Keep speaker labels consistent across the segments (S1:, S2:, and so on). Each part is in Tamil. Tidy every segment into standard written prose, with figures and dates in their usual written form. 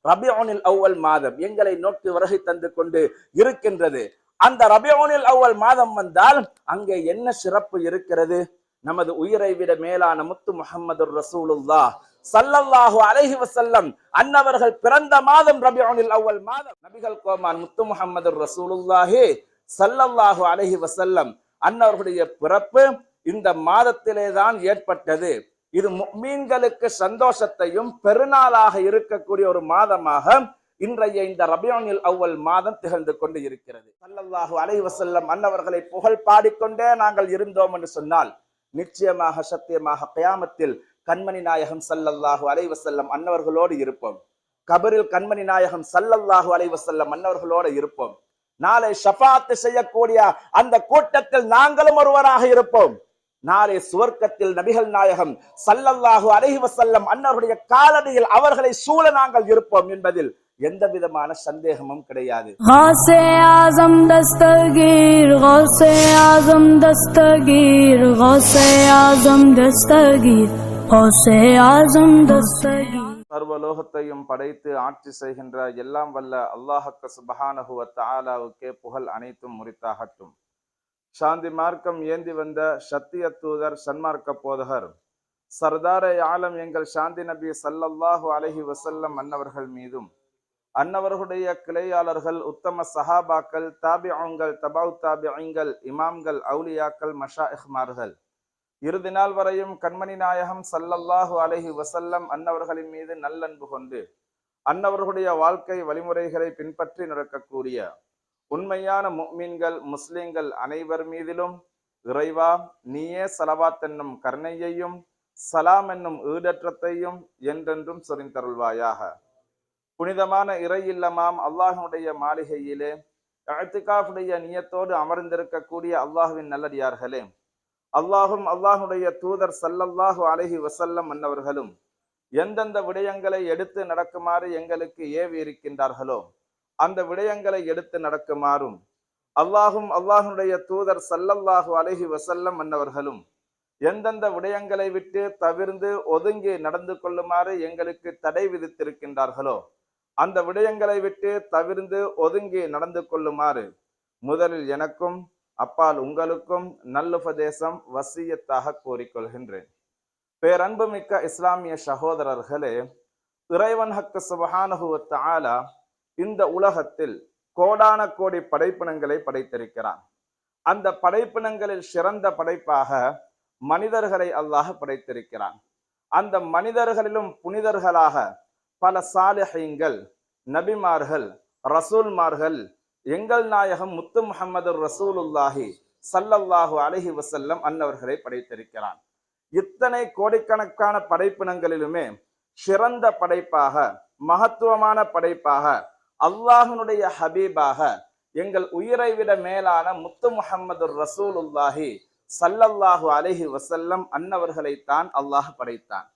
S1: ரபியுல் அவ்வல் மாதம் எங்களை நோக்கி வருகை தந்து கொண்டு இருக்கின்றது. அந்த ரபியுல் அவ்வல் மாதம் வந்தால் அங்கே என்ன சிறப்பு இருக்கிறது? நமது உயிரை விட மேலான முத்து முஹம்மது ரசூலுல்லாஹ் ஸல்லல்லாஹு அலைஹி வஸல்லம் அன்னவர்கள் பிறந்த மாதம் ரபியுல் அவ்வல் மாதம். நபிகள் கோமான் முத்து முஹம்மது ரசூலுல்லாஹி ஸல்லல்லாஹு அலைஹி வஸல்லம் அன்னவர்களுடைய பிறப்பு இந்த மாதத்திலே தான் ஏற்பட்டது. இது முஃமின்களுக்கு சந்தோஷத்தையும் பெருநாளாக இருக்கக்கூடிய ஒரு மாதமாக இன்றைய இந்த ரபியுல் அவ்வல் மாதம் திகழ்ந்து கொண்டு இருக்கிறது. ஸல்லல்லாஹு அலைஹி வஸல்லம் அன்னவர்களை புகழ் பாடிக்கொண்டே நாங்கள் இருந்தோம் என்று சொன்னால் நிச்சயமாக சத்தியமாக கியாமத்தில் கண்மணி நாயகம் ஸல்லல்லாஹு அலைஹி வஸல்லம் அன்னவர்களோடு இருப்போம். கபரில் கண்மணி நாயகம் ஸல்லல்லாஹு அலைஹி வஸல்லம் அன்னவர்களோடு இருப்போம். நாளை ஷஃபாத் செய்யக்கூடிய அந்த கூட்டத்தில் நாங்களும் ஒருவராக இருப்போம். நாளை சுவர்க்கத்தில் நபிகள் நாயகம் ஸல்லல்லாஹு அலைஹி வஸல்லம் அன்னவருடைய காலடியில் அவர்களை சூழ நாங்கள் இருப்போம் என்பதில் எந்த விதமான சந்தேகமும் கிடையாது.
S2: கௌஸே ஆஸம் தஸ்தகீர், கௌஸே ஆஸம் தஸ்தகீர், கௌஸே ஆஸம் தஸ்தகீர், கௌஸே ஆஸம் தஸ்தகீர்.
S1: சர்வலோகத்தையும் படைத்து ஆட்சி செய்கின்ற எல்லாம் வல்ல அல்லாஹ் சுப்ஹானஹு வ தஆலாவுக்கே புகழ் அனைத்தும் முரித்தாகட்டும். சாந்தி மார்க்கம் ஏந்தி வந்த சத்திய தூதர் சன்மார்க்க போதகர் சர்தாரே ஆலம் எங்கள் சாந்தி நபி ஸல்லல்லாஹு அலைஹி வஸல்லம் அன்னவர்கள் மீதும் அன்னவர்களுடைய கிளையாளர்கள் உத்தம சஹாபாக்கள் தாபிஊன்கள் தபவு தாபிஈன்கள் இமாம்கள் அவுலியாக்கள் மஷாயிஹ்மார்கள் இறுதி நாள் வரையும் கண்மணி நாயகம் ஸல்லல்லாஹு அலைஹி வஸல்லம் அன்னவர்களின் மீது நல்லன்பு கொண்டு அன்னவர்களுடைய வாழ்க்கை வழிமுறைகளை பின்பற்றி நடக்கக்கூடிய உண்மையான முஃமின்கள் முஸ்லிம்கள் அனைவர் மீதிலும் இறைவா நீயே ஸலவாத் என்னும் கருணையையும் சலாம் என்னும் ஈடற்றத்தையும் என்றென்றும் சொரிந்தருள்வாயாக. புனிதமான இறை இல்லமாம் அல்லாஹ்வுடைய மாளிகையிலே இஅ்திகாஃபுடைய நியத்தோடு அமர்ந்திருக்கக்கூடிய அல்லாஹ்வின் நல்லடியார்களே, அல்லாஹும் அல்லாஹ்வுடைய தூதர் ஸல்லல்லாஹு அலைஹி வஸல்லம் அன்னவர்களும் எந்தெந்த விடயங்களை எடுத்து நடக்குமாறு எங்களுக்கு ஏவி இருக்கின்றார்களோ அந்த விடயங்களை எடுத்து நடக்குமாறும் அல்லாஹும் அல்லாஹ்வுடைய தூதர் ஸல்லல்லாஹு அலைஹி வஸல்லம் அன்னவர்களும் எந்தெந்த விடயங்களை விட்டு தவிர்ந்து ஒதுங்கி நடந்து கொள்ளுமாறு எங்களுக்கு தடை விதித்திருக்கின்றார்களோ அந்த விடயங்களை விட்டு தவிர்ந்து ஒதுங்கி நடந்து கொள்ளுமாறு முதலில் எனக்கும் அப்பால் உங்களுக்கும் நல்லுபதேசம் வசியத்தாக கூறிக்கொள்கின்றேன். பேரன்பு மிக்க இஸ்லாமிய சகோதரர்களே, இறைவன் ஹக் சுப்ஹானஹு வ தஆலா இந்த உலகத்தில் கோடான கோடி படைப்பினங்களை படைத்திருக்கிறான். அந்த படைப்பினங்களில் சிறந்த படைப்பாக மனிதர்களை அல்லாஹ் படைத்திருக்கிறான். அந்த மனிதர்களிலும் புனிதர்களாக பல சாலிஹீன்கள், நபிமார்கள், ரசூல்மார்கள், எங்கள் நாயகம் முத்து முஹம்மது ரசூலுல்லாஹி ஸல்லல்லாஹு அலைஹி வஸல்லம் அன்னவர்களை படைத்திருக்கிறான். இத்தனை கோடிக்கணக்கான படைப்பினங்களிலுமே சிறந்த படைப்பாக மகத்துவமான படைப்பாக அல்லாஹ்வுடைய ஹபீபாக எங்கள் உயிரை விட மேலான முத்து முஹம்மது ரசூலுல்லாஹி ஸல்லல்லாஹு அலைஹி வஸல்லம் அன்னவர்களைத்தான் அல்லாஹ் படைத்தான்.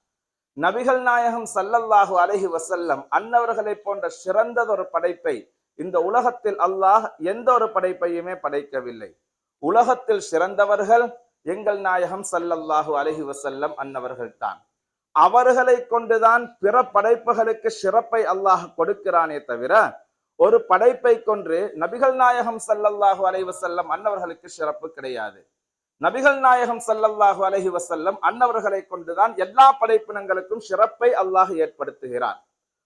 S1: நபிகள் நாயகம் ஸல்லல்லாஹு அலைஹி வஸல்லம் அன்னவர்களை போன்ற சிறந்ததொரு படைப்பை இந்த உலகத்தில் அல்லாஹ் எந்த ஒரு படைப்பையுமே படைக்கவில்லை. உலகத்தில் சிறந்தவர்கள் எங்கள் நாயகம் ஸல்லல்லாஹு அலைஹி வஸல்லம் அன்னவர்கள் தான். அவர்களை கொண்டுதான் பிற படைப்புகளுக்கு சிறப்பை அல்லாஹ் கொடுக்கிறானே தவிர ஒரு படைப்பை கொன்று நபிகள் நாயகம் ஸல்லல்லாஹு அலைஹி வஸல்லம் அன்னவர்களுக்கு சிறப்பு கிடையாது. நபிகள் நாயகம் ஸல்லல்லாஹு அலைஹி வஸல்லம் அன்னவர்களை கொண்டுதான் எல்லா படைப்பினங்களுக்கும் சிறப்பை அல்லாஹ் ஏற்படுத்துகிறான்.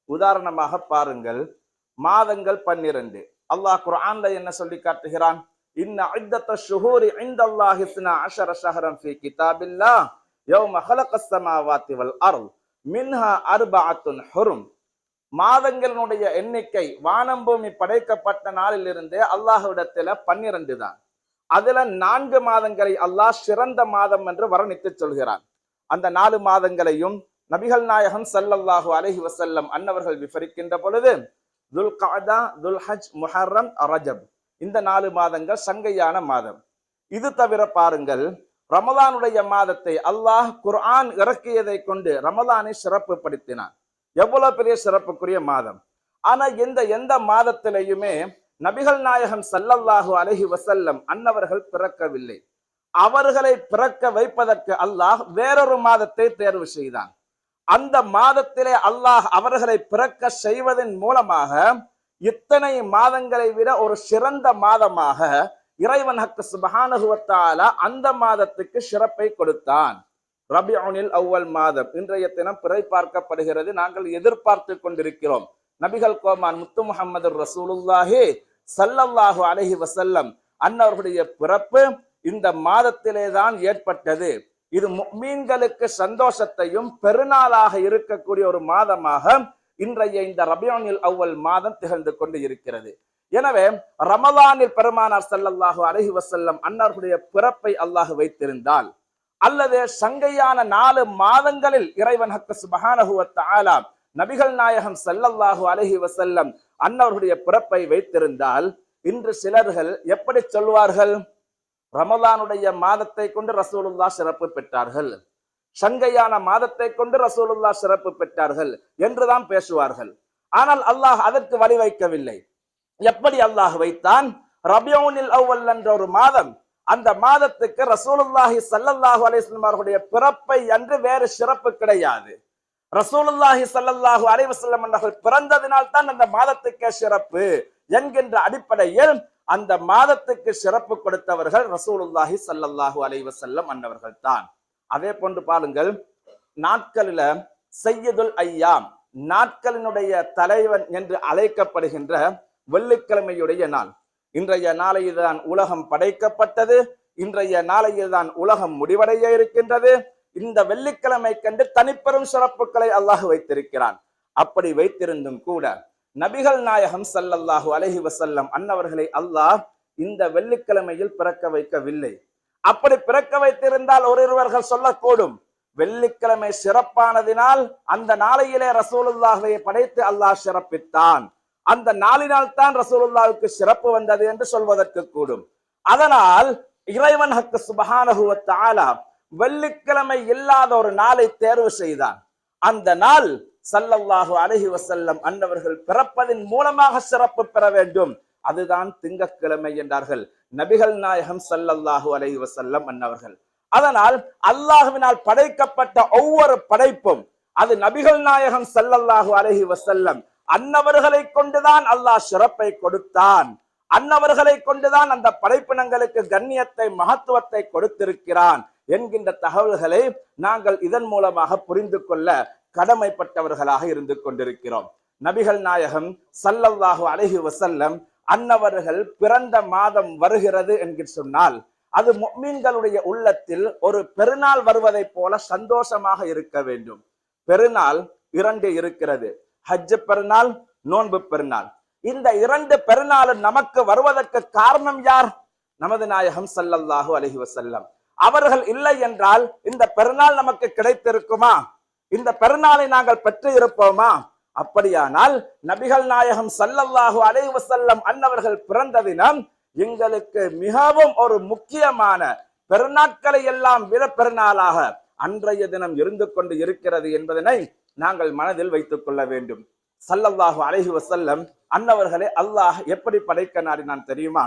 S1: உதாரணமாக பாருங்கள், மாதங்கள் 12. அல்லாஹ் குர்ஆன்ல என்ன சொல்லி காட்டுகிறான்? இன்ன இத்தத்த ஷுஹூரி இன்தல்லாஹி 12 ஷஹரன் ஃபீ கிதாபில்லாஹ் யௌம ஹலகஸ் ஸமாவாத்தி வல் அர்த் மின்ஹா அர்பஅத்துன் ஹுரும். மாதங்களினுடைய எண்ணிக்கை வானம் பூமி படைக்கப்பட்ட நாளிலிருந்தே அல்லாஹ்விடத்துல 12 தான். அதுல 4 மாதங்களை அல்லாஹ் சிறந்த மாதம் என்று வர்ணித்து சொல்கிறான். அந்த 4 மாதங்களையும் நபிகள் நாயகம் ஸல்லல்லாஹு அலைஹி வஸல்லம் அன்னவர்கள் விவரிக்கின்ற பொழுது துல் கஅதா, துல் ஹஜ், முஹர்ரம், ரஜப், இந்த 4 மாதங்கள் சங்கையான மாதம். இது தவிர பாருங்கள், ரமலானுடைய மாதத்தை அல்லாஹ் குர்ஆன் இறக்கியதை கொண்டு ரமலானை சிறப்பு படுத்தினான். எவ்வளவு பெரிய சிறப்புக்குரிய மாதம். ஆனா எந்த மாதத்திலையுமே நபிகள் நாயகம் ஸல்லல்லாஹு அலைஹி வஸல்லம் அன்னவர்கள் பிறக்கவில்லை. அவர்களை பிறக்க வைப்பதற்கு அல்லாஹ் வேறொரு மாதத்தை தேர்வு செய்தான். அந்த மாதத்திலே அல்லாஹ் அவர்களை பிறக்க செய்வதன் மூலமாக இத்தனை மாதங்களை விட ஒரு சிறந்த மாதமாக இறைவன் சுப்ஹானஹு வ தஆலா அந்த மாதத்துக்கு சிறப்பை கொடுத்தான். ரபிஉல் அவ்வல் மாதம் இன்றைய தினம் பிறை பார்க்கப்படுகிறது. நாங்கள் எதிர்பார்த்து கொண்டிருக்கிறோம். நபிகள் கோமான் முத்து முஹம்மது ரசூலுல்லாஹி ஸல்லல்லாஹு அலைஹி வஸல்லம் அன்னவர்களுடைய பிறப்பு இந்த மாதத்திலே தான் ஏற்பட்டது. இது முஃமின்களுக்கு சந்தோஷத்தையும் பெருநாளாக இருக்கக்கூடிய ஒரு மாதமாக இன்றைய இந்த ரபியுல் அவ்வல் மாதம் திகழ்ந்து கொண்டு இருக்கிறது. எனவே ரமலானில் பெருமானார் ஸல்லல்லாஹு அலைஹி வஸல்லம் அன்னவர்களுடைய பிறப்பை அல்லாஹ் வைத்திருந்தால், அல்லது சங்கையான 4 மாதங்களில் இறைவன் சுப்ஹானஹு வ தஆலா நபிகள் நாயகம் ஸல்லல்லாஹு அலைஹி வஸல்லம் அன்னவர்களுடைய பிறப்பை வைத்திருந்தால், இன்று சிலர்கள் எப்படி சொல்வார்கள்? ரமலானுடைய மாதத்தை கொண்டு ரசூலுல்லாஹ் சிறப்பு பெற்றார்கள், சங்கையான மாதத்தை கொண்டு ரசூலுல்லாஹ் சிறப்பு பெற்றார்கள் என்றுதான் பேசுவார்கள். ஆனால் அல்லாஹ் அதற்கு வழி வைக்கவில்லை. எப்படி அல்லாஹ் வைத்தான்? ரபியுல் அவ்வல் என்ற ஒரு மாதம், அந்த மாதத்துக்கு ரசூலுல்லாஹி ஸல்லல்லாஹு அலைஹி வஸல்லம் அவர்களுடைய பிறப்பை அன்று வேறு சிறப்பு கிடையாது. ரசூலுல்லாஹி ஸல்லல்லாஹு அலைஹி வஸல்லம் அவர்கள் பிறந்ததினால் தான் அந்த மாதத்துக்கு சிறப்பு என்கின்ற அடிப்படையில் அந்த மாதத்துக்கு சிறப்பு கொடுத்தவர்கள் ரசூலுல்லாஹி ஸல்லல்லாஹு அலைஹி வஸல்லம் அன்னவர்கள் தான். அதே போன்று பாருங்கள், நாட்களில சையதுல் ஐயாம், நாட்களினுடைய தலைவன் என்று அழைக்கப்படுகின்ற வெள்ளிக்கிழமையுடைய நாள். இன்றைய நாளையில்தான் உலகம் படைக்கப்பட்டது. இன்றைய நாளையில்தான் உலகம் முடிவடைய இருக்கின்றது. இந்த வெள்ளிக்கிழமை கண்டு தனிப்பெரும் சிறப்புகளை அல்லாஹ் வைத்திருக்கிறான். அப்படி வைத்திருந்தும் கூட நபிகள் நாயகம் ஸல்லல்லாஹு அலைஹி வஸல்லம் அன்னவர்களை அல்லாஹ் இந்த வெள்ளிக்கிழமையில் பிறக்க வைக்கவில்லை. அப்படி பிறக்க வைத்திருந்தால் ஒருவர்கள் சொல்லக்கூடும், வெள்ளிக்கிழமை சிறப்பானதினால் அந்த நாளையிலே ரசூலுல்லாஹ்வை படைத்து அல்லாஹ் சிறப்பித்தான், அந்த நாளினால் தான் ரசூலுல்லாஹ்வுக்கு சிறப்பு வந்தது என்று சொல்வதற்கு கூடும். அதனால் இறைவன் சுப்ஹானஹு வ தஆலா வெள்ளிக்கிழமை இல்லாத ஒரு நாளை தேர்வு செய்தான். அந்த நாள் ஸல்லல்லாஹு அலைஹி வஸல்லம் அன்னவர்கள் பிறப்பதின் மூலமாக சிறப்பு பெற வேண்டும். அதுதான் திங்கட்கிழமை என்றார்கள் நபிகள் நாயகம் ஸல்லல்லாஹு அலைஹி வஸல்லம் அன்னவர்கள். அதனால் அல்லாஹ்வினால் படைக்கப்பட்ட ஒவ்வொரு படைப்பும் அது நபிகள் நாயகம் ஸல்லல்லாஹு அலைஹி வஸல்லம் அன்னவர்களை கொண்டுதான் அல்லாஹ் சிறப்பை கொடுத்தான். அன்னவர்களை கொண்டுதான் அந்த படைப்பினங்களுக்கு கண்ணியத்தை, மகத்துவத்தை கொடுத்திருக்கிறான் என்கின்ற தகவல்களை நாங்கள் இதன் மூலமாக புரிந்து கொள்ள கடமைப்பட்டவர்களாக இருந்து கொண்டிருக்கிறோம். நபிகள் நாயகம் ஸல்லல்லாஹு அலைஹி வஸல்லம் அன்னவர்கள் பிறந்த மாதம் வருகிறது என்று சொன்னால், அது முஃமின்களுடைய உள்ளத்தில் ஒரு பெருநாள் வருவதை போல சந்தோஷமாக இருக்க வேண்டும். பெருநாள் 2 இருக்கிறது, ஹஜ் பெருநாள், நோன்பு பெருநாள். இந்த 2 பெருநாளும் நமக்கு வருவதற்கு காரணம் யார்? நமது நாயகம் ஸல்லல்லாஹு அலைஹி வஸல்லம் அவர்கள் இல்லை என்றால் இந்த பெருநாள் நமக்கு கிடைத்திருக்குமா? இந்த பெருநாளை நாங்கள் பெற்று இருப்போமா? அப்படியானால் நபிகள் நாயகம் ஸல்லல்லாஹு அலைஹி வஸல்லம் அன்னவர்கள் பிறந்த தினம் எங்களுக்கு மிகவும் ஒரு முக்கியமான பெருநாட்களை எல்லாம் விட பெருநாளாக அன்றைய தினம் இருந்து கொண்டு இருக்கிறது என்பதனை நாங்கள் மனதில் வைத்துக் கொள்ள வேண்டும். ஸல்லல்லாஹு அலைஹி வஸல்லம் அன்னவர்களை அல்லாஹ் எப்படி படைக்க நாடினான் தெரியுமா?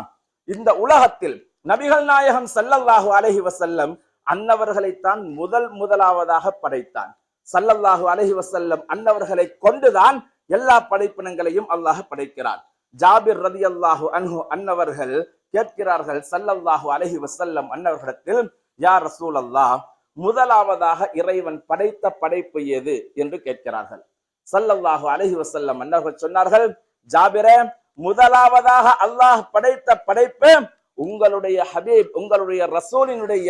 S1: இந்த உலகத்தில் நபிகள் நாயகம் ஸல்லல்லாஹு அலைஹி வஸல்லம் அன்னவர்களைத்தான் முதலாவதாக படைத்தான். ஸல்லல்லாஹு அலைஹி வஸல்லம் அன்னவர்களை கொண்டுதான் எல்லா படைப்பினங்களையும் அல்லாஹ் படைக்கிறான். ஜாபிர் ரலியல்லாஹு அன்ஹு அன்னவர்கள் கேட்கிறார்கள் ஸல்லல்லாஹு அலைஹி வஸல்லம் அன்னவர்களிடத்தில், யா ரசூலல்லாஹ், முதலாவதாக இறைவன் படைத்த படைப்பு எது என்று கேட்கிறார்கள். ஸல்லல்லாஹு அலைஹி வஸல்லம் அன்னவர்கள் சொன்னார்கள், ஜாபிரே, முதலாவதாக அல்லாஹ் படைத்த படைப்பு உங்களுடைய ஹபீப், உங்களுடைய ரசூலினுடைய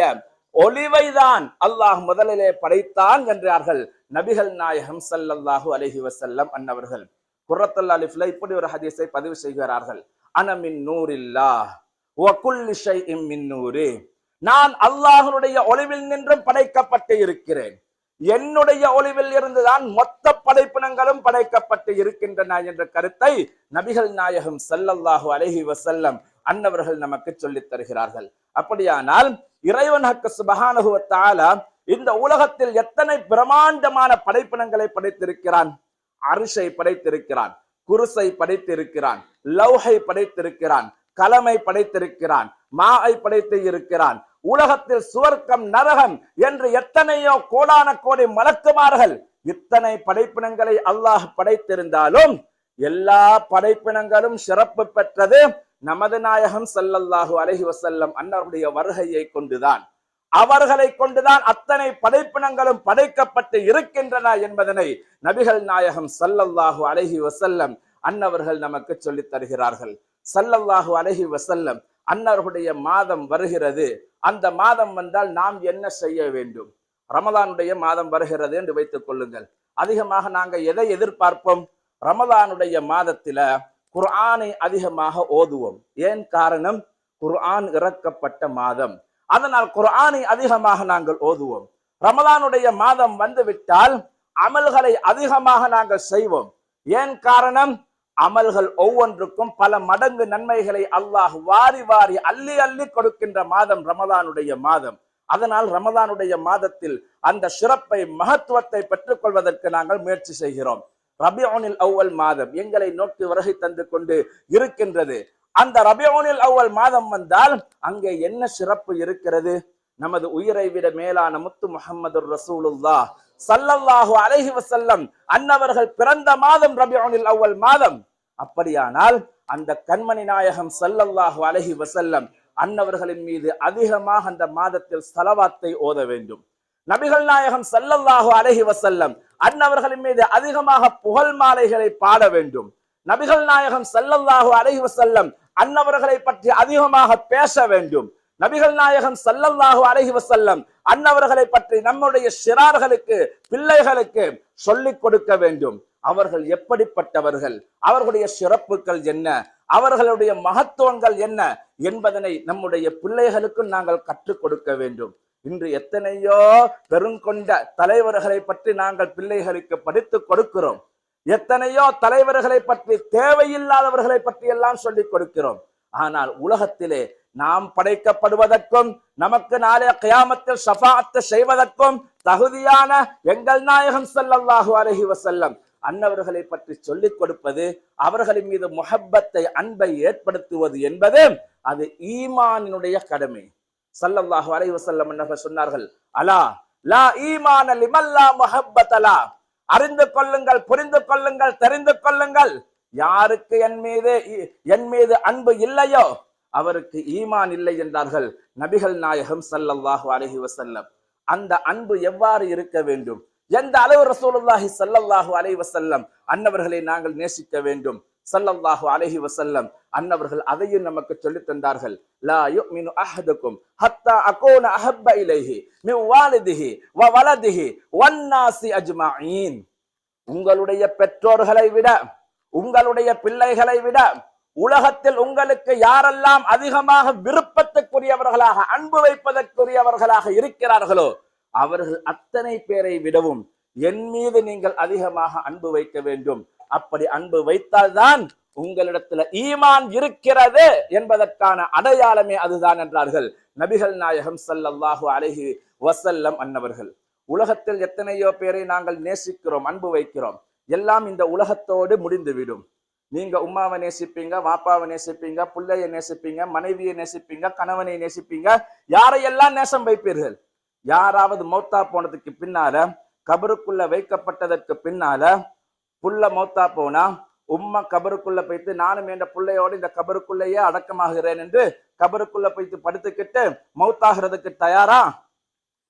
S1: ஒளிவைதான் அல்லாஹ் முதலிலே படைத்தான் என்றார்கள் நபிகள் நாயகம் ஸல்லல்லாஹு அலைஹி வஸல்லம் அன்னவர்கள். குர்ரத்துல் அலிஃப்ல இப்படி ஒரு ஹதீஸை பதிவு செய்கிறார்கள், அன மின் நூரில்லாஹ் வ குல்லி ஷைஇன் மின் நூரி, நான் அல்லாஹ்வுடைய ஒளிவில் நின்றும் படைக்கப்பட்டு இருக்கிறேன், என்னுடைய ஒளிவில் இருந்துதான் மொத்த படைப்பினங்களும் படைக்கப்பட்டு இருக்கின்றன என்ற கருத்தை நபிகள் நாயகம் ஸல்லல்லாஹு அலைஹி வஸல்லம் அன்னவர்கள் நமக்கு சொல்லித் தருகிறார்கள். அப்படியானால் இறைவன் சுப்ஹானஹு வ தஆலா இந்த உலகத்தில் எத்தனை பிரமாண்டமான படைப்பினங்களை படைத்திருக்கிறான். அரிஷை படைத்திருக்கிறான், குருசை படைத்திருக்கிறான், லௌஹை படைத்திருக்கிறான், கலமை படைத்திருக்கிறான், மாஐ படைத்து இருக்கிறான். உலகத்தில் சுவர்க்கம், நரகம் என்று எத்தனையோ கோடான கோடி மலக்குமார்கள் இத்தனை படைப்பினங்களை அல்லாஹ் படைத்திருந்தாலும் எல்லா படைப்பினங்களும் சிறப்பு பெற்றது நமது நாயகம் ஸல்லல்லாஹு அலைஹி வஸல்லம் அன்னவருடைய வருகையை கொண்டுதான். அவர்களை கொண்டுதான் அத்தனை படைப்பினங்களும் படைக்கப்பட்டு இருக்கின்றன என்பதனை நபிகள் நாயகம் ஸல்லல்லாஹு அலைஹி வஸல்லம் அன்னவர்கள் நமக்கு சொல்லித் தருகிறார்கள். ஸல்லல்லாஹு அலைஹி வஸல்லம் அன்னவர்களுடைய மாதம் வருகிறது. அந்த மாதம் வந்தால் நாம் என்ன செய்ய வேண்டும்? ரமலானுடைய மாதம் வருகிறது என்று வைத்துக் கொள்ளுங்கள். அதிகமாக நாங்க எதை எதிர்பார்ப்போம்? ரமலானுடைய மாதத்தில குர்ஆனை அதிகமாக ஓதுவோம். ஏன் காரணம்? குர்ஆன் இறக்கப்பட்ட மாதம். அதனால் குர்ஆனை அதிகமாக நாங்கள் ஓதுவோம். ரமலானுடைய மாதம் வந்துவிட்டால் அமல்களை அதிகமாக நாங்கள் செய்வோம். ஏன் காரணம்? அமல்கள் ஒவ்வொன்றுக்கும் பல மடங்கு நன்மைகளை அல்லாஹ் வாரி வாரி அள்ளி அள்ளி கொடுக்கின்ற மாதம் ரமலானுடைய மாதம். அதனால் ரமலானுடைய மாதத்தில் அந்த சிறப்பை மகத்துவத்தை பெற்றுக் கொள்வதற்கு நாங்கள் முயற்சி செய்கிறோம். ரபியுல் அவ்வல் மாதம் எங்களை நோக்கி வருகை தந்து கொண்டு இருக்கின்றது. அந்த ரபியுல் அவ்வல் மாதம் வந்தால் அங்கே என்ன சிறப்பு இருக்கிறது? நமது உயிரை விட மேலான முத்து முஹம்மதுர் ரசூலுல்லாஹ் ஸல்லல்லாஹு அலைஹி வஸல்லம் அன்னவர்கள் பிறந்த மாதம் ரபியுல் அவ்வல் மாதம். அப்படியானால் அந்த கண்மணி நாயகம் ஸல்லல்லாஹு அலைஹி வஸல்லம் அன்னவர்களின் மீது அதிகமாக அந்த மாதத்தில் ஸலவாத்தை ஓத வேண்டும். நபிகள் நாயகம் ஸல்லல்லாஹு அலைஹி வஸல்லம் அன்னவர்களின் மீது அதிகமாக புகழ் மாலைகளை பாட வேண்டும். நபிகள் நாயகம் ஸல்லல்லாஹு அலைஹி வஸல்லம் அன்னவர்களை பற்றி அதிகமாக பேச வேண்டும். நபிகள் நாயகம் ஸல்லல்லாஹு அலைஹி வஸல்லம் அன்னவர்களை பற்றி நம்முடைய சிறார்களுக்கு பிள்ளைகளுக்கு சொல்லிக் கொடுக்க வேண்டும். அவர்கள் எப்படிப்பட்டவர்கள், அவர்களுடைய சிறப்புகள் என்ன, அவர்களுடைய மகத்துவங்கள் என்ன என்பதனை நம்முடைய பிள்ளைகளுக்கு நாங்கள் கற்றுக் கொடுக்க வேண்டும். இன்று எத்தனையோ பெருங்கொண்ட தலைவர்களை பற்றி நாங்கள் பிள்ளைகளுக்கு படித்துக் கொடுக்கிறோம். எத்தனையோ தலைவர்களை பற்றி, தேவையில்லாதவர்களை பற்றி எல்லாம் சொல்லிக் கொடுக்கிறோம். ஆனால் உலகத்திலே நாம் படைக்கப்படுவதற்கும் நமக்கு நாளைய கியாமத்தில் ஷஃபாஅத் செய்வதற்கும் தகுதியான எங்கள் நாயகம் ஸல்லல்லாஹு அலைஹி வஸல்லம் அன்னவர்களை பற்றி சொல்லிக் கொடுப்பது, அவர்களின் மீது முஹப்பத்தை, அன்பை ஏற்படுத்துவது என்பது அது ஈமானினுடைய கடமை. ஸல்லல்லாஹு அலைஹி வஸல்லம் அன்னவர்கள் சொன்னார்கள், அலா லா ஈமான லிமன் லா முஹப்பத லா. அறிந்து கொள்ளுங்கள், புரிந்து கொள்ளுங்கள், தெரிந்து கொள்ளுங்கள், யாருக்கு என் மீது அன்பு இல்லையோ அவருக்கு ஈமான் இல்லை என்றார்கள் நபிகள் நாயகம் ஸல்லல்லாஹு அலைஹி வஸல்லம். அந்த அன்பு எவ்வாறு இருக்க வேண்டும்? எந்த அளவு ரசூலுல்லாஹி ஸல்லல்லாஹு அலைஹி வஸல்லம் அன்னவர்களை நாங்கள் நேசிக்க வேண்டும்? ஸல்லல்லாஹு அலைஹி வஸல்லம் அன்னவர்கள் அதையும் நமக்கு சொல்லித் தந்தார்கள். லா யுமினு அஹதுக்கும் ஹத்தா அகூன அஹப்ப இலைஹி மின் வாலிதிஹி வ வலதிஹி வன்னாசி அஜ்மஈன். உங்களுடைய பெற்றோர்களை விட, உங்களுடைய பிள்ளைகளை விட உலகத்தில் உங்களுக்கு யாரெல்லாம் அதிகமாக விருப்பத்துக்குரியவர்களாக, அன்பு வைப்பதற்குரியவர்களாக இருக்கிறார்களோ அவர்கள் அத்தனை பேரை விடவும் என் மீது நீங்கள் அதிகமாக அன்பு வைக்க வேண்டும். அப்படி அன்பு வைத்தால்தான் உங்களிடத்துல ஈமான் இருக்கிறது என்பதற்கான அடையாளமே அதுதான் என்றார்கள் நபிகள் நாயகம் ஸல்லல்லாஹு அலைஹி வஸல்லம் அன்னவர்கள். உலகத்தில் எத்தனையோ பேரை நாங்கள் நேசிக்கிறோம், அன்பு வைக்கிறோம். எல்லாம் இந்த உலகத்தோடு முடிந்துவிடும். நீங்க உம்மாவை நேசிப்பீங்க, வாப்பாவை நேசிப்பீங்க, பிள்ளையை நேசிப்பீங்க, மனைவியை நேசிப்பீங்க, கணவனை நேசிப்பீங்க, யாரையெல்லாம் நேசம் வைப்பீர்கள்? யாராவது மௌத்தா போனதுக்கு பின்னால, கபருக்குள்ள வைக்கப்பட்டதற்கு பின்னால, புள்ள மௌத்தா போனா உம்மா கபருக்குள்ள போய்த்து நானும் என்ற பிள்ளையோடு இந்த கபருக்குள்ளேயே அடக்கமாகிறேன் என்று கபருக்குள்ள போய்த்து படுத்துக்கிட்டு மௌத்தாகிறதுக்கு தயாரா?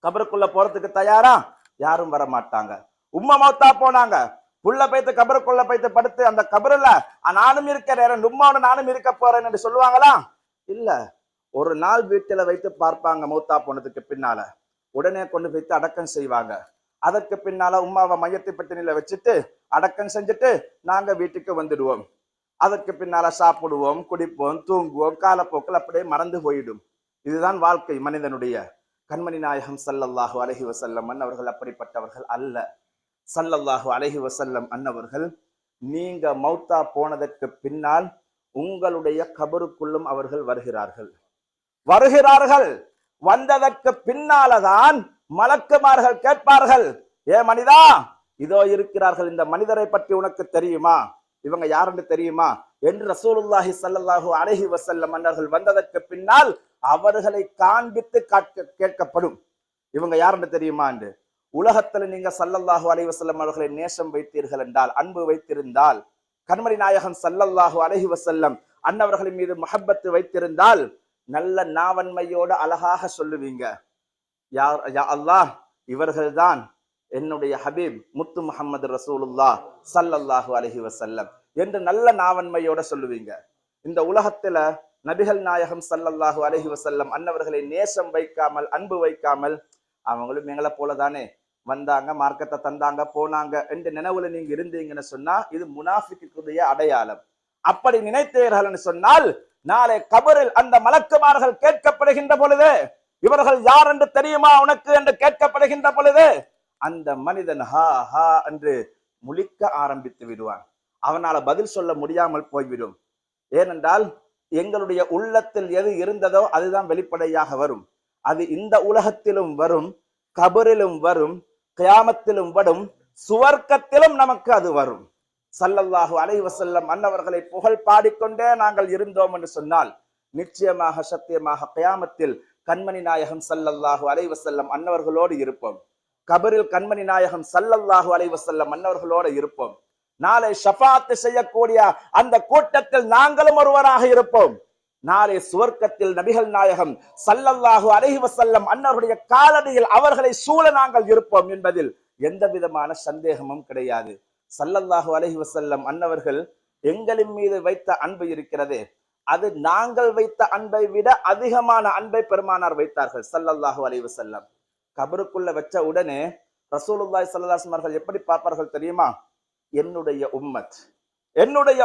S1: கபருக்குள்ள போறதுக்கு தயாரா? யாரும் வர மாட்டாங்க. உம்மா மௌத்தா போனாங்க, புள்ள போய்த்து கபருக்குள்ள போய்த்து படுத்து அந்த கபருல நானும் இருக்கிறேன், உம்மாவோட நானும் இருக்க போறேன் என்று சொல்லுவாங்களா? இல்ல. ஒரு நாள் வீட்டுல வைத்து பார்ப்பாங்க. மௌத்தா போனதுக்கு பின்னால உடனே கொண்டு போய்த்து அடக்கம் செய்வாங்க. அதற்கு பின்னால உம்மாவை மையத்தை பட்டினில வச்சுட்டு அடக்கம் செஞ்சுட்டு நாங்க வீட்டுக்கு வந்துடுவோம். அதற்கு பின்னால சாப்பிடுவோம், குடிப்போம், தூங்குவோம், காலப்போக்கில் அப்படியே மறந்து போயிடும். இதுதான் வாழ்க்கை மனிதனுடைய. கண்மணி நாயகம் ஸல்லல்லாஹு அலைஹி வஸல்லம் அன்னவர்கள் அப்படிப்பட்டவர்கள் அல்ல. ஸல்லல்லாஹு அலைஹி வஸல்லம் அன்னவர்கள் நீங்க மௌத்தா போனதற்கு பின்னால் உங்களுடைய கபருக்குள்ளும் அவர்கள் வருகிறார்கள். வந்ததற்கு பின்னால்தான் மலக்குமார்கள் கேட்பார்கள், ஏ மனிதா, இதோ இருக்கிறார்கள், இந்த மனிதரை பற்றி உனக்கு தெரியுமா? இவங்க யாருன்னு தெரியுமா என்று ரசூலுல்லாஹி ஸல்லல்லாஹு அலைஹி வஸல்லம் அன்னவர்கள் வந்ததற்கு பின்னால் அவர்களை காண்பித்து கேட்கப்படும். இவங்க யாருன்னு தெரியுமா என்று. உலகத்துல நீங்க ஸல்லல்லாஹு அலைஹி வஸல்லம் அவர்களை நேசம் வைத்தீர்கள் என்றால், அன்பு வைத்திருந்தால், கண்மணி நாயகம் ஸல்லல்லாஹு அலைஹி வஸல்லம் அன்னவர்களின் மீது முஹப்பத்து வைத்திருந்தால், நல்ல நாவன்மையோடு அழகாக சொல்லுவீங்க, யா அல்லாஹ், இவர்கள்தான் என்னுடைய ஹபீப் முத்து முஹம்மது ரசூலுல்லாஹ் ஸல்லல்லாஹு அலைஹி வஸல்லம் என்று நல்ல நாவன்மையோட சொல்லுவீங்க. இந்த உலகத்துல நபிகள் நாயகம் ஸல்லல்லாஹு அலைஹி வஸல்லம் அன்னவர்களை நேசம் வைக்காமல், அன்பு வைக்காமல், அவங்களும் எங்களை போலதானே வந்தாங்க, மார்க்கத்தை தந்தாங்க, போனாங்க என்று நினைவுல நீங்க இருந்தீங்கன்னு சொன்னா இது முனாஃபிக்குடைய அடையாளம். அப்படி நினைத்தீர்கள் சொன்னால், நாளை கபரில் அந்த மலக்குமார்கள் கேட்கப்படுகின்ற பொழுது, இவர்கள் யார் என்று தெரியுமா உனக்கு என்று கேட்கப்படுகின்ற பொழுது, அந்த மனிதன் ஹா ஹா என்று முழிக்க ஆரம்பித்து விடுவான். அவனால பதில் சொல்ல முடியாமல் போய்விடும். ஏனென்றால் எங்களுடைய உள்ளத்தில் எது இருந்ததோ அதுதான் வெளிப்படையாக வரும். அது இந்த உலகத்திலும் வரும், கபரிலும் வரும், கியாமத்திலும் வரும், சுவர்க்கத்திலும் நமக்கு அது வரும். ஸல்லல்லாஹு அலைஹி வஸல்லம் அன்னவர்களை புகழ் பாடிக்கொண்டே நாங்கள் இருந்தோம் என்று சொன்னால், நிச்சயமாக சத்தியமாக கியாமத்தில் கண்மணி நாயகம் ஸல்லல்லாஹு அலைஹி வஸல்லம் அன்னவர்களோடு இருப்போம். கபரில் கண்மணி நாயகம் ஸல்லல்லாஹு அலைஹி வஸல்லம் அன்னவர்களோடு இருப்போம். நாளை ஷஃபாத் செய்யக்கூடிய அந்த கூட்டத்தில் நாங்களும் ஒருவராக இருப்போம். நாளை சுவர்க்கத்தில் நபிகள் நாயகம் ஸல்லல்லாஹு அலைஹி வஸல்லம் அன்னவருடைய காலடியில் அவர்களை சூழ நாங்கள் இருப்போம் என்பதில் எந்த விதமான சந்தேகமும் கிடையாது. ஸல்லல்லாஹு அலைஹி வஸல்லம் அன்னவர்கள் எங்களின் மீது வைத்த அன்பு இருக்கிறதே, அது நாங்கள் வைத்த அன்பை விட அதிகமான அன்பை பெருமானார் வைத்தார்கள் ஸல்லல்லாஹு அலைஹி வஸல்லம். கபருக்குள்ள வச்ச உடனே ரசூலுல்லாஹி ஸல்லல்லாஹு அலைஹி வஸல்லம் எப்படி பார்ப்பார்கள் தெரியுமா? என்னுடைய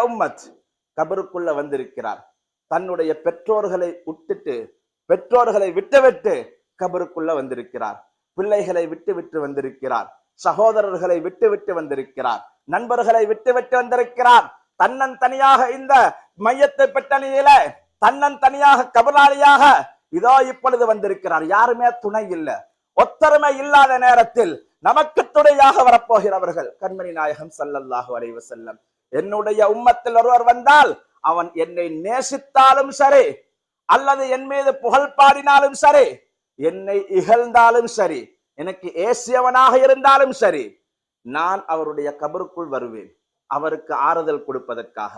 S1: உம்மத் கபருக்குள்ள வந்திருக்கிறார். தன்னுடைய பெற்றோர்களை விட்டுவிட்டு கபருக்குள்ள வந்திருக்கிறார். பிள்ளைகளை விட்டு வந்திருக்கிறார். சகோதரர்களை விட்டு வந்திருக்கிறார். நண்பர்களை விட்டு வந்திருக்கிறார். தன்னன் தனியாக இந்த மையத்தை பெட்டணியில தன்னன் தனியாக கபராளியாக இதோ இப்பொழுது வந்திருக்கிறார். யாருமே துணை இல்லை, ஒத்தருமை இல்லாத நேரத்தில் நமக்கு துணையாக வரப்போகிறவர்கள் கண்மணி நாயகம் ஸல்லல்லாஹு அலைஹி வஸல்லம். என்னுடைய உம்மத்தில் ஒருவர் வந்தால் அவன் என்னை நேசித்தாலும் சரி, அல்லது என் மீது புகழ் பாடினாலும் சரி, என்னை இகழ்ந்தாலும் சரி, எனக்கு ஏசியவனாக இருந்தாலும் சரி, நான் அவருடைய கபருக்குள் வருவேன். அவருக்கு ஆறுதல் கொடுப்பதற்காக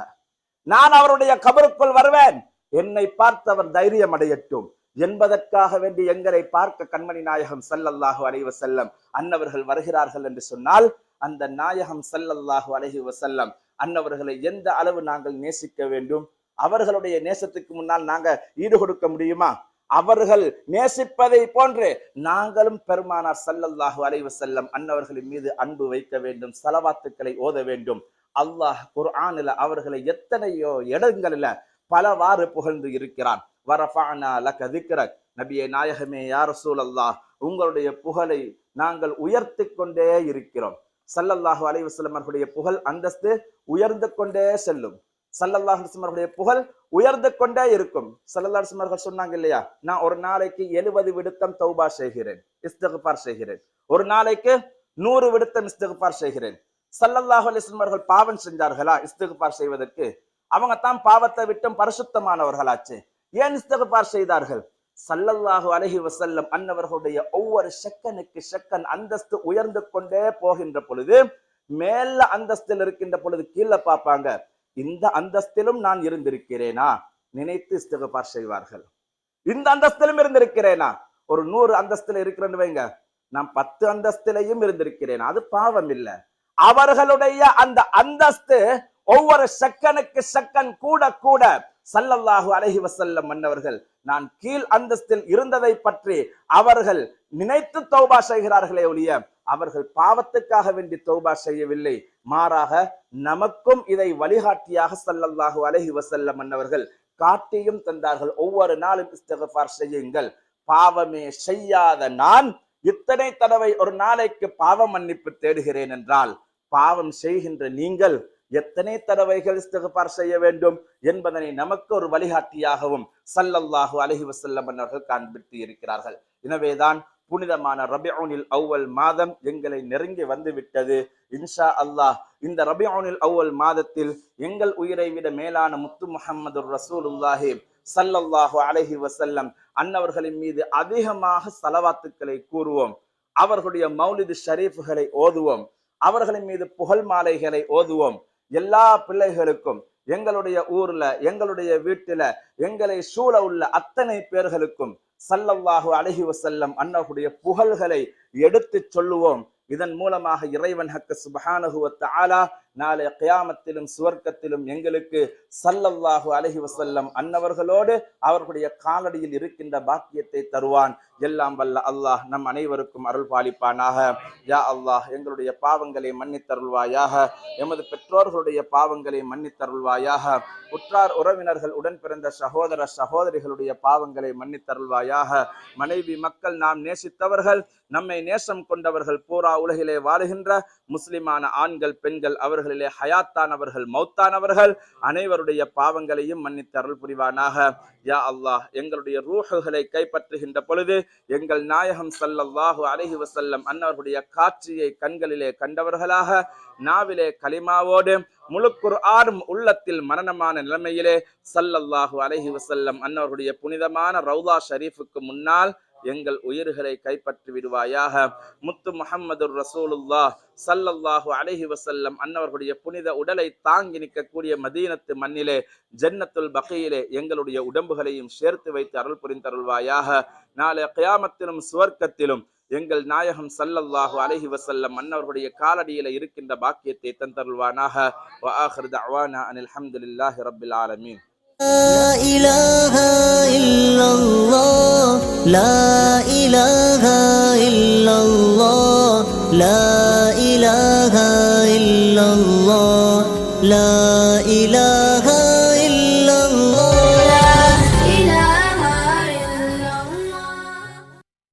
S1: நான் அவருடைய கபருக்குள் வருவேன். என்னை பார்த்தவர் தைரியம் அடையட்டும் என்பதற்காக வேண்டி எங்களை பார்க்க கண்மணி நாயகம் ஸல்லல்லாஹு அலைஹி வஸல்லம் அன்னவர்கள் வருகிறார்கள் என்று சொன்னால், அந்த நாயகம் ஸல்லல்லாஹு அலைஹி வஸல்லம் அன்னவர்களை எந்த அளவு நாங்கள் நேசிக்க வேண்டும்? அவர்களுடைய நேசத்துக்கு முன்னால் நாங்க ஈடு கொடுக்க முடியுமா? அவர்கள் நேசிப்பதை போன்று நாங்களும் பெருமானார் ஸல்லல்லாஹு அலைஹி வஸல்லம் அன்னவர்களின் மீது அன்பு வைக்க வேண்டும், ஸலவாத்துக்களை ஓத வேண்டும். அல்லாஹ் குர்ஆனில் அவர்களை எத்தனையோ இடங்களில பலவாறு புகழ்ந்து இருக்கிறான். வரஃபஅனா லக திக்ரக், நபியே நாயகமே யா ரசூலல்லாஹ், உங்களுடைய புகழை நாங்கள் உயர்த்தி கொண்டே இருக்கிறோம். ஸல்லல்லாஹு அலைஹி வஸல்லம் அவர்களுடைய புகழ் அந்தஸ்து உயர்ந்து கொண்டே செல்லும். ஸல்லல்லாஹு அலைஹி வஸல்லம் அவர்களுடைய புகழ் உயர்ந்து கொண்டே இருக்கும். ஸல்லல்லாஹு அலைஹி வஸல்லம் அவர்கள் சொன்னாங்க இல்லையா, நான் ஒரு நாளைக்கு 70 விடுத்தம் தௌபா செய்கிறேன், இஸ்திக்பார் செய்கிறேன். ஒரு நாளைக்கு 100 விடுத்தம் இஸ்திக்பார் செய்கிறேன். ஸல்லல்லாஹு அலைஹி வஸல்லம் அவர்கள் பாவம் செஞ்சார்களா? இஸ்திக்பார் செய்வதற்கு அவங்க தான் பாவத்தை விட்டும் பரிசுத்தமானவர்களாச்சு. ஏன் இஸ்திக்பார் செய்தார்கள்? ஸல்லல்லாஹு அலைஹி வஸல்லம் அன்னவர்களுடைய ஒவ்வொரு செக்கனுக்கு செக்கன் அந்தஸ்து உயர்ந்து கொண்டே போகின்ற பொழுது, மேல அந்தஸ்தில் இருக்கின்ற பொழுது கீழே பார்ப்பாங்க, இந்த அந்தஸ்திலும் நான் இருந்திருக்கிறேனா நினைத்து இஸ்திக்பார் செய்வார்கள். இந்த அந்தஸ்திலும் இருந்திருக்கிறேனா, ஒரு 100 அந்தஸ்தில இருக்கிறேன்னு வைங்க, நான் 10 அந்தஸ்திலையும் இருந்திருக்கிறேன், அது பாவம் இல்லை. அவர்களுடைய அந்த அந்தஸ்து ஒவ்வொரு செக்கனுக்கு செக்கன் கூட கூட ஸல்லல்லாஹு அலைஹி வஸல்லம் மன்னவர்கள் நான் கீழ் அந்தஸ்தில் இருந்ததை பற்றி அவர்கள் நினைத்து தௌபா செய்கிறார்களே ஒழிய அவர்கள் பாவத்துக்காக வேண்டி தௌபா செய்யவில்லை. மாறாக நமக்கும் இதை வழிகாட்டியாக ஸல்லல்லாஹு அலைஹி வஸல்லம் மன்னவர்கள் காட்டியும் தந்தார்கள். ஒவ்வொரு நாளும் இஸ்திக்பார் செய்யுங்கள். பாவமே செய்யாத நான் இத்தனை தடவை ஒரு நாளைக்கு பாவ மன்னிப்பு தேடுகிறேன் என்றால், பாவம் செய்கின்ற நீங்கள் எத்தனை தடவைகள் இஸ்திக்பார் செய்ய வேண்டும் என்பதனை நமக்கு ஒரு வழிகாட்டியாகவும் ஸல்லல்லாஹு அலைஹி வஸல்லம் அவர்கள் காண்பித்து இருக்கிறார்கள். எனவேதான் புனிதமான ரபிஉல் அவ்வல் மாதம் எங்களை நெருங்கி வந்து விட்டது. இன்ஷா அல்லாஹ் இந்த ரபிஉல் அவ்வல் மாதத்தில் எங்கள் உயிரை விட மேலான முத்து முஹம்மது ரசூலுல்லாஹி ஸல்லல்லாஹு அலைஹி வஸல்லம் அன்னவர்களின் மீது அதிகமாக ஸலவாத்துக்களை கூறுவோம். அவர்களுடைய மௌலிது ஷரீஃப்களை ஓதுவோம், அவர்களின் மீது புகழ் மாலைகளை ஓதுவோம். எல்லா பிள்ளைகளுக்கும், எங்களுடைய ஊர்ல, எங்களுடைய வீட்டில, எங்களை சூழ உள்ள அத்தனை பேர்களுக்கும் ஸல்லல்லாஹு அலைஹி வஸல்லம் அன்னஹுடைய புகழ்களை எடுத்து சொல்லுவோம். இதன் மூலமாக இறைவன் ஹக்க சுப்ஹானஹு வ தஆலா நாளை கியாமத்திலும் சுவர்க்கத்திலும் எங்களுக்கு ஸல்லல்லாஹு அலைஹி வஸல்லம் அன்னவர்களோடு அவர்களுடைய காலடியில் இருக்கின்ற பாக்கியத்தை தருவான். எல்லாம் வல்ல அல்லாஹ் நம் அனைவருக்கும் அருள் பாலிப்பானாக. யா அல்லாஹ், எங்களுடைய பாவங்களை மன்னித்தருள்வாயாக, எமது பெற்றோர்களுடைய பாவங்களை மன்னித்தருள்வாயாக, உற்றார் உறவினர்கள் உடன் பிறந்த சகோதர சகோதரிகளுடைய பாவங்களை மன்னித்தருள்வாயாக. மனைவி மக்கள், நாம் நேசித்தவர்கள், நம்மை நேசம் கொண்டவர்கள், பூரா உலகிலே வாழுகின்ற முஸ்லிமான ஆண்கள் பெண்கள், அவர்களிலே ஹயாத்தானவர்கள் மௌத்தானவர்கள் அனைவருடைய பாவங்களையும் மன்னித்து அருள் புரிவானாக. யா அல்லாஹ், எங்களுடைய ரூஹுகளை கைப்பற்றுகின்ற பொழுது எங்கள் நாயகம் ஸல்லல்லாஹு அலைஹி வஸல்லம் அன்னவர்களுடைய காட்சியை கண்களிலே கண்டவர்களாக, நாவிலே கலிமாவோடு, முழு குர்ஆனும் உள்ளத்தில் மரணமான நிலைமையிலே ஸல்லல்லாஹு அலைஹி வஸல்லம் அன்னவர்களுடைய புனிதமான ரவுதா ஷரீஃபுக்கு முன்னால் எங்கள் உயிர்களை கைப்பற்றி விடுவாயாக. முத்து முஹம்மதுர் ரசூலுல்லாஹ் ஸல்லல்லாஹு அலைஹி வஸல்லம் அன்னவர்களுடைய புனித உடலை தாங்கி நிற்கக்கூடிய மதீனத்து மண்ணிலே ஜன்னத்துல் பகீயிலே எங்களுடைய உடம்புகளையும் சேர்த்து வைத்து அருள் புரிந்தருள்வாயாக. நாளை கியாமத்திலும் சுவர்க்கத்திலும் எங்கள் நாயகம் ஸல்லல்லாஹு அலைஹி வஸல்லம் அன்னவர்களுடைய காலடியில இருக்கின்ற பாக்கியத்தை தந்தருள்வானாக. வ ஆகிரு தஅவானா அனில் ஹம்துலில்லாஹி ரப்பில் ஆலமீன்.
S3: لا إله إلا الله لا إله إلا الله لا إله إلا الله لا